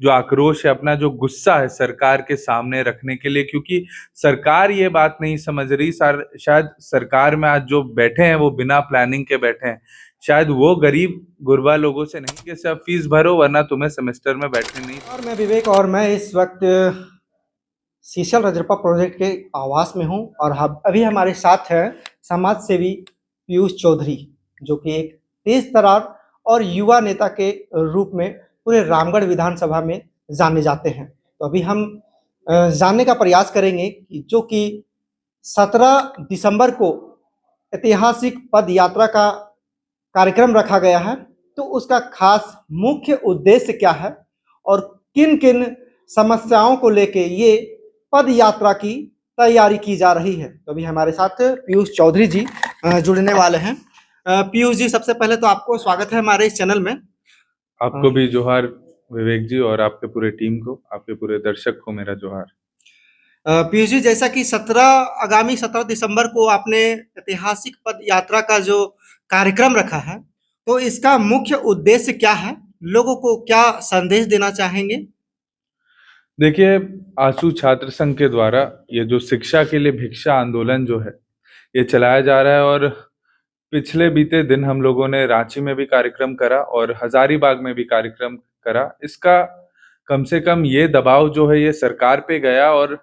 जो आक्रोश है, अपना जो गुस्सा है सरकार के सामने रखने के लिए, क्योंकि सरकार ये बात नहीं समझ रही। शायद सरकार में आज जो बैठे हैं वो बिना प्लानिंग के बैठे हैं। शायद वो गरीब गुरबा लोगों से नहीं कि सब फीस भरो वरना तुम्हें सेमेस्टर में बैठने नहीं। और मैं विवेक और मैं इस वक्त सीशल रजरप्पा प्रोजेक्ट के आवास में हूं और अभी हमारे साथ है समाज सेवी पीयूष चौधरी, जो कि एक तेज तर्रार और युवा नेता के रूप में पूरे रामगढ़ विधानसभा में जाने जाते हैं। तो अभी हम जानने का प्रयास करेंगे कि जो कि 17 दिसंबर को ऐतिहासिक पद यात्रा का कार्यक्रम रखा गया है, तो उसका खास मुख्य उद्देश्य क्या है और किन किन समस्याओं को लेके ये पद यात्रा की तैयारी की जा रही है। तो अभी हमारे साथ पीयूष चौधरी जी जुड़ने वाले हैं। पीयूष जी, सबसे पहले तो आपको स्वागत है हमारे इस चैनल में। आपको भी जोहार विवेक जी, और आपके पूरे टीम को, आपके पूरे दर्शक को मेरा जोहार। पीयूष जी, जैसा कि आगामी 17 दिसंबर को आपने ऐतिहासिक पद यात्रा का जो कार्यक्रम रखा है, तो इसका मुख्य उद्देश्य क्या है? लोगों को क्या संदेश देना चाहेंगे? देखिए, आंसू छात्र संघ के द्वारा ये जो शिक्षा के लिए भिक्षा आंदोलन जो है ये चलाया जा रहा है, और पिछले बीते दिन हम लोगों ने रांची में भी कार्यक्रम करा और हजारीबाग में भी कार्यक्रम करा। इसका कम से कम ये दबाव जो है ये सरकार पे गया, और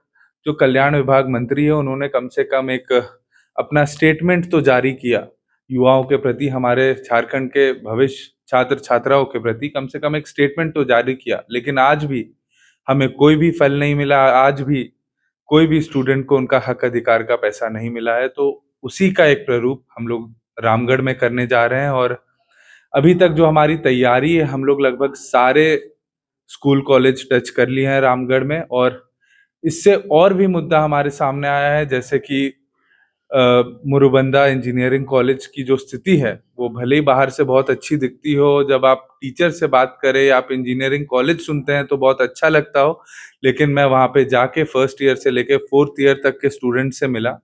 जो कल्याण विभाग मंत्री है उन्होंने कम से कम एक अपना स्टेटमेंट तो जारी किया युवाओं के प्रति, हमारे झारखंड के भविष्य छात्र छात्राओं के प्रति कम से कम एक स्टेटमेंट तो जारी किया। लेकिन आज भी हमें कोई भी फल नहीं मिला, आज भी कोई भी स्टूडेंट को उनका हक अधिकार का पैसा नहीं मिला है। तो उसी का एक प्रारूप हम लोग रामगढ़ में करने जा रहे हैं, और अभी तक जो हमारी तैयारी है, हम लोग लगभग सारे स्कूल कॉलेज टच कर लिए हैं रामगढ़ में। और इससे और भी मुद्दा हमारे सामने आया है, जैसे कि मुरुबंदा इंजीनियरिंग कॉलेज की जो स्थिति है वो भले ही बाहर से बहुत अच्छी दिखती हो, जब आप टीचर से बात करें, आप इंजीनियरिंग कॉलेज सुनते हैं तो बहुत अच्छा लगता हो, लेकिन मैं वहाँ पे जाके फर्स्ट ईयर से लेके फोर्थ ईयर तक के स्टूडेंट से मिला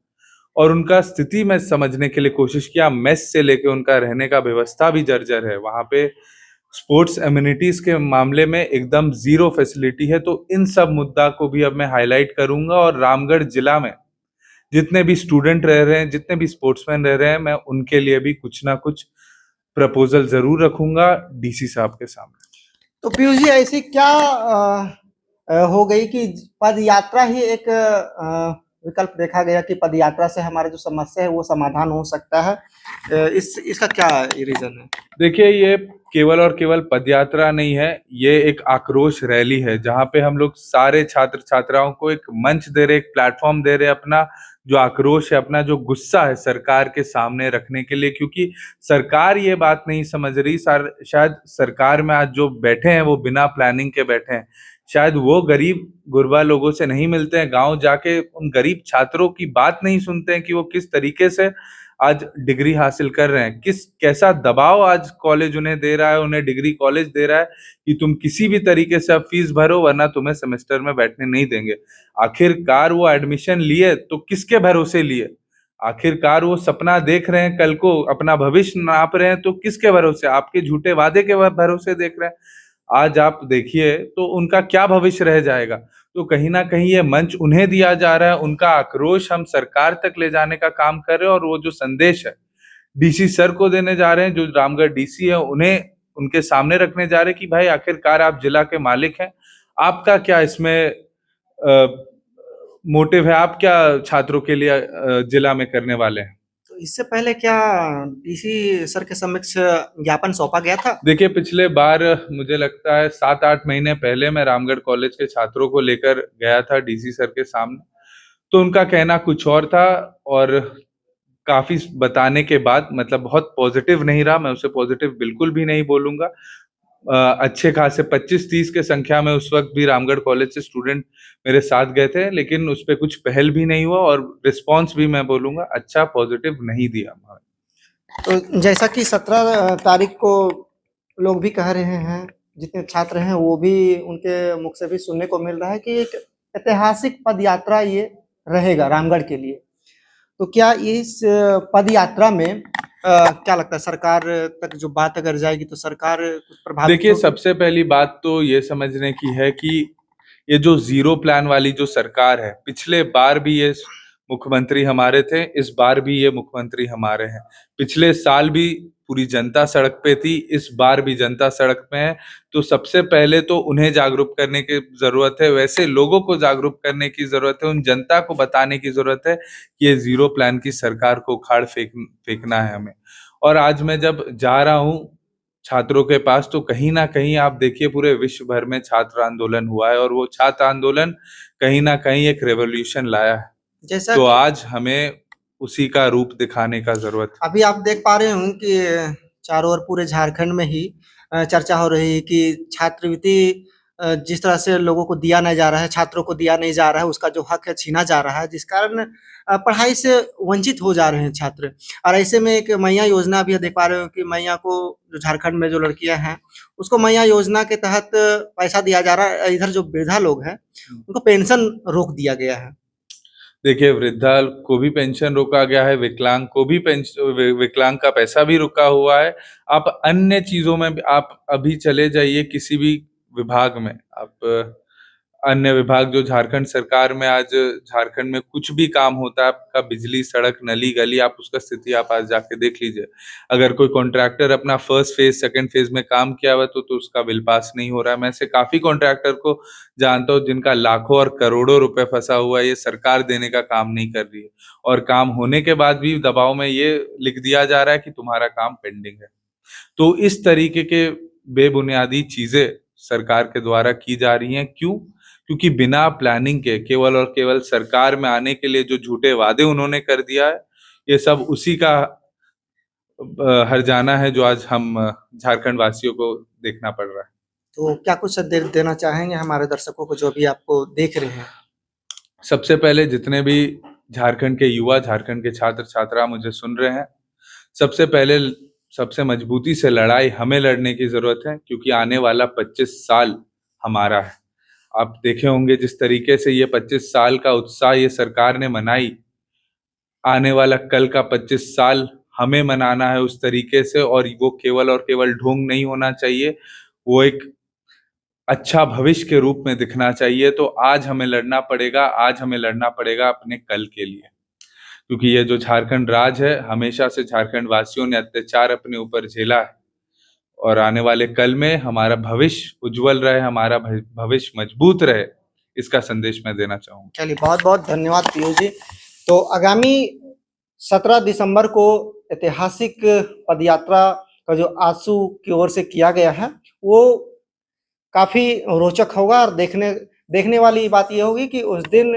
और उनका स्थिति में समझने के लिए कोशिश किया। मेस से लेके उनका रहने का व्यवस्था भी जर्जर है वहाँ पे। स्पोर्ट्स एम्यूनिटीज के मामले में एकदम जीरो फैसिलिटी है। तो इन सब मुद्दा को भी अब मैं हाईलाइट करूंगा, और रामगढ़ जिला में जितने भी स्टूडेंट रह रहे हैं, जितने भी स्पोर्ट्समैन रह रहे हैं, मैं उनके लिए भी कुछ ना कुछ प्रपोजल जरूर रखूंगा डीसी साहब के सामने। तो पीयूष जी, ऐसी क्या हो गई कि पद यात्रा ही एक विकल्प देखा गया कि पद यात्रा से हमारे जो समस्या है वो समाधान हो सकता है? इसका क्या रीजन है? देखिए, ये केवल और केवल पदयात्रा नहीं है, ये एक आक्रोश रैली है जहां पे हम लोग सारे छात्र छात्राओं को एक मंच दे रहे, एक प्लेटफॉर्म दे रहे, अपना जो आक्रोश है, अपना जो गुस्सा है सरकार के सामने रखने के लिए। क्योंकि सरकार ये बात नहीं समझ रही। शायद सरकार में आज जो बैठे हैं वो बिना प्लानिंग के बैठे हैं। शायद वो गरीब गुरबा लोगों से नहीं मिलते हैं, गांव जाके उन गरीब छात्रों की बात नहीं सुनते हैं कि वो किस तरीके से आज डिग्री हासिल कर रहे हैं, कैसा दबाव आज कॉलेज उन्हें दे रहा है, उन्हें डिग्री कॉलेज दे रहा है कि तुम किसी भी तरीके से अब फीस भरो वरना तुम्हें सेमेस्टर में बैठने नहीं देंगे। आखिरकार वो एडमिशन लिए तो किसके भरोसे लिए? आखिरकार वो सपना देख रहे हैं, कल को अपना भविष्य नाप रहे हैं, तो किसके भरोसे? आपके झूठे वादे के भरोसे देख रहे हैं। आज आप देखिए तो उनका क्या भविष्य रह जाएगा। तो कहीं ना कहीं ये मंच उन्हें दिया जा रहा है, उनका आक्रोश हम सरकार तक ले जाने का काम कर रहे हैं, और वो जो संदेश है डीसी सर को देने जा रहे हैं, जो रामगढ़ डीसी है, उन्हें उनके सामने रखने जा रहे हैं कि भाई आखिरकार आप जिला के मालिक हैं, आपका क्या इसमें मोटिव है, आप क्या छात्रों के लिए जिला में करने वाले हैं। तो इससे पहले क्या डीसी सर के समक्ष ज्ञापन सौंपा गया था? देखिए, पिछले बार मुझे लगता है 7-8 महीने पहले मैं रामगढ़ कॉलेज के छात्रों को लेकर गया था डीसी सर के सामने, तो उनका कहना कुछ और था, और काफी बताने के बाद मतलब बहुत पॉजिटिव नहीं रहा। मैं उसे पॉजिटिव बिल्कुल भी नहीं बोलूंगा। अच्छे खासे 25-30 के संख्या में उस वक्त भी रामगढ़ कॉलेज से स्टूडेंट मेरे साथ गए थे, लेकिन उस पर कुछ पहल भी नहीं हुआ, और रिस्पॉन्स भी मैं बोलूंगा अच्छा पॉजिटिव नहीं दिया। तो जैसा कि 17 तारीख को लोग भी कह रहे हैं, जितने छात्र हैं वो भी, उनके मुख से भी सुनने को मिल रहा है कि एक ऐतिहासिक पद यात्रा ये रहेगा रामगढ़ के लिए। तो क्या इस पद यात्रा में क्या लगता है सरकार तक जो बात अगर जाएगी तो सरकार कुछ प्रभावित देखिए, होगी? सबसे पहली बात तो ये समझने की है कि ये जो ज़ीरो प्लान वाली जो सरकार है, पिछले बार भी ये मुख्यमंत्री हमारे थे, इस बार भी ये मुख्यमंत्री हमारे हैं। पिछले साल भी पूरी जनता सड़क पे थी, इस बार भी जनता सड़क पे है। तो सबसे पहले तो उन्हें जागरूक करने की ज़रूरत है, वैसे लोगों को जागरूक करने की ज़रूरत है, उन जनता को बताने की ज़रूरत है कि ये ज़ीरो प्लान की सरकार को उखाड़ फेंकना है हमें। और आज मैं जब जा रहा हूँ छात्रों के पास, तो कहीं न कहीं आप देखिए पूरे विश्व भर में छात्र आंदोलन हुआ है और वो छात्र आंदोलन कहीं न कहीं एक रिवॉल्यूशन लाया है। जैसा तो कि आज हमें उसी का रूप दिखाने का ज़रूरत है। अभी आप देख पा रहे होंगे कि चारों ओर पूरे झारखंड में ही चर्चा हो रही है कि छात्रवृत्ति जिस तरह से लोगों को दिया नहीं जा रहा है, छात्रों को दिया नहीं जा रहा है, उसका जो हक है छीना जा रहा है, जिस कारण पढ़ाई से वंचित हो जा रहे हैं छात्र। और ऐसे में एक मैया योजना भी देख पा रहे हो कि मैया को जो झारखंड में जो लड़कियां हैं, उसको मैया योजना के तहत पैसा दिया जा रहा है। इधर जो वृद्धा लोग हैं, उनको पेंशन रोक दिया गया है। देखिए, वृद्धा को भी पेंशन रोका गया है, विकलांग को भी विकलांग का पैसा भी रुका हुआ है। आप अन्य चीज़ों में भी आप अभी चले जाइए किसी भी विभाग में, आप अन्य विभाग जो झारखंड सरकार में आज झारखंड में कुछ भी काम होता है, आपका बिजली, सड़क, नली, गली, आप उसका स्थिति आप आज जाके देख लीजिए। अगर कोई कॉन्ट्रैक्टर अपना फर्स्ट फेज़, सेकंड फेज़ में काम किया हुआ है, तो उसका बिल पास नहीं हो रहा है। मैं ऐसे काफ़ी कॉन्ट्रैक्टर को जानता हूँ जिनका लाखों और करोड़ों रुपए फँसा हुआ है, ये सरकार देने का काम नहीं कर रही है। और काम होने के बाद भी दबाव में ये लिख दिया जा रहा है कि तुम्हारा काम पेंडिंग है। तो इस तरीके के बेबुनियादी चीज़ें सरकार के द्वारा की जा रही हैं, क्यों? क्योंकि बिना प्लानिंग के केवल और केवल सरकार में आने के लिए जो झूठे वादे उन्होंने कर दिया है, ये सब उसी का हर्जाना है जो आज हम झारखंड वासियों को देखना पड़ रहा है। तो क्या कुछ संदेश देना चाहेंगे हमारे दर्शकों को जो अभी आपको देख रहे हैं? सबसे पहले जितने भी झारखंड के युवा, झारखंड के छात्र-छात्रा मुझे सुन रहे हैं, सबसे पहले सबसे मजबूती से लड़ाई हमें लड़ने की ज़रूरत है, क्योंकि आने वाला 25 साल हमारा है। आप देखे होंगे जिस तरीके से ये 25 साल का उत्साह ये सरकार ने मनाई, आने वाला कल का 25 साल हमें मनाना है उस तरीके से, और वो केवल और केवल ढोंग नहीं होना चाहिए, वो एक अच्छा भविष्य के रूप में दिखना चाहिए। तो आज हमें लड़ना पड़ेगा, आज हमें लड़ना पड़ेगा अपने कल के लिए। क्योंकि ये जो झारखंड राज है, हमेशा से झारखंड वासियों ने अत्याचार अपने ऊपर झेला है, और आने वाले कल में हमारा भविष्य उज्जवल रहे, हमारा भविष्य मजबूत रहे, इसका संदेश मैं देना चाहूँगा। चलिए बहुत-बहुत धन्यवाद पीयूष जी। तो आगामी 17 दिसंबर को ऐतिहासिक पदयात्रा का जो आजसू की ओर से किया गया है, वो काफ़ी रोचक होगा और देखने देखने वाली बात ये होगी कि उस दिन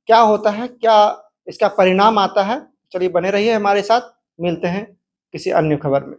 क्या होता है, क्या इसका परिणाम आता है। चलिए बने रहिए हमारे साथ, मिलते हैं किसी अन्य खबर में।